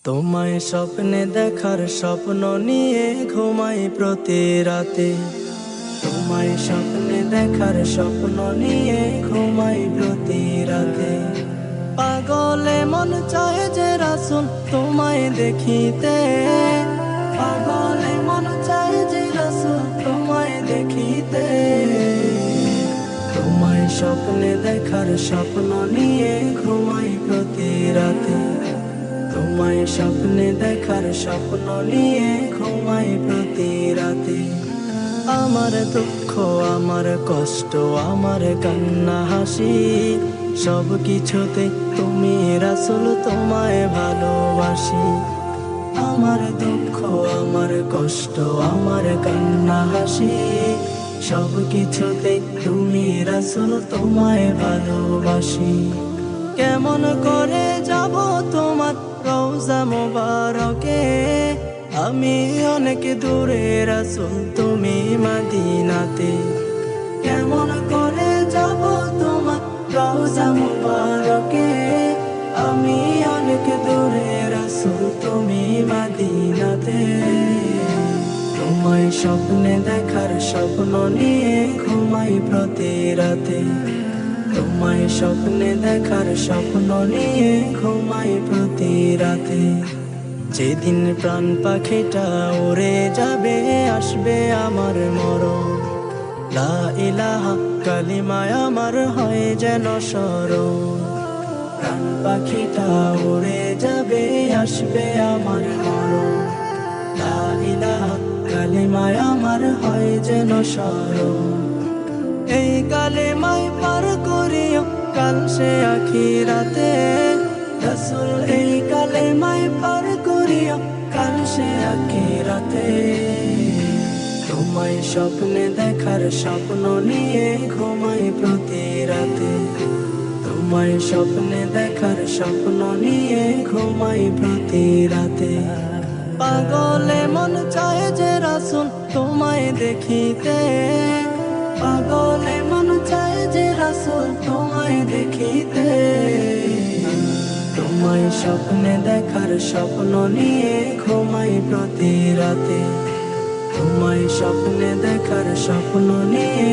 তোমায় স্বপ্নে দেখার স্বপ্ন নিয়ে ঘুমাই প্রতি রাতে। তোমায় স্বপ্নে দেখার স্বপ্ন নিয়ে ঘুমাই প্রতি রাতে। পাগলে মন চায় যে রাসূল তোমায় দেখিতে, পাগলে মন চায় যে রাসূল তোমায় দেখিতে। তোমায় স্বপ্নে দেখার স্বপ্ন নিয়ে ঘুমাই প্রতি রাতে। তোমায় স্বপ্নে দেখার স্বপ্ন নিয়ে ঘুমাই প্রতি রাতে। আমার দুঃখ, আমার কষ্ট, আমার কান্না হাসি, সব কিছুতে তুমি রাসূল তোমায় ভালোবাসি। আমার দুঃখ, আমার কষ্ট, আমার কান্না হাসি, সব কিছুতে তুমি রাসূল তোমায় ভালোবাসি। কেমন করে যাব তোমার রওজা মোবারকে, আমি অনেক দূরে রাসূল তুমি মদিনাতে। কেমন করে যাব তোমার রওজা মোবারকে, আমি অনেক দূরে রাসূল তুমি মদিনাতে। তোমায় স্বপ্নে দেখার স্বপ্ন নিয়ে ঘুমাই প্রতি রাতে। তোমায় স্বপ্নে দেখার স্বপ্ন নিয়ে ঘুমাই প্রতি রাতে। যেদিন প্রাণ পাখিটা উড়ে যাবে, আসবে আমার মরণ, লা ইলাহা কালিমায় আমার হয় যেন স্মরণ। প্রাণ পাখিটা উড়ে যাবে, আসবে আমার মরণ, লা ইলাহা কালিমায় আমার হয় যেন স্মরণ। এই কালেমায় পার করিও কাল সে আখিরাতে, রাসূল এই কালেমায় পার করিও কাল সে আখিরাতে। তোমায় স্বপ্নে দেখার স্বপ্ন নিয়ে ঘুমাই প্রতি রাতে। তোমায় স্বপ্নে দেখার স্বপ্ন নিয়ে ঘুমাই প্রতি রাতে। পাগলে মন চায় যে রাসূল তোমায় দেখিতে, পাগলে মন চায় যে রাসূল তোমায় দেখিতে। তোমায় স্বপ্নে দেখার স্বপ্ন নিয়ে ঘুমাই প্রতি রাতে। তোমায় স্বপ্নে দেখার স্বপ্ন নিয়ে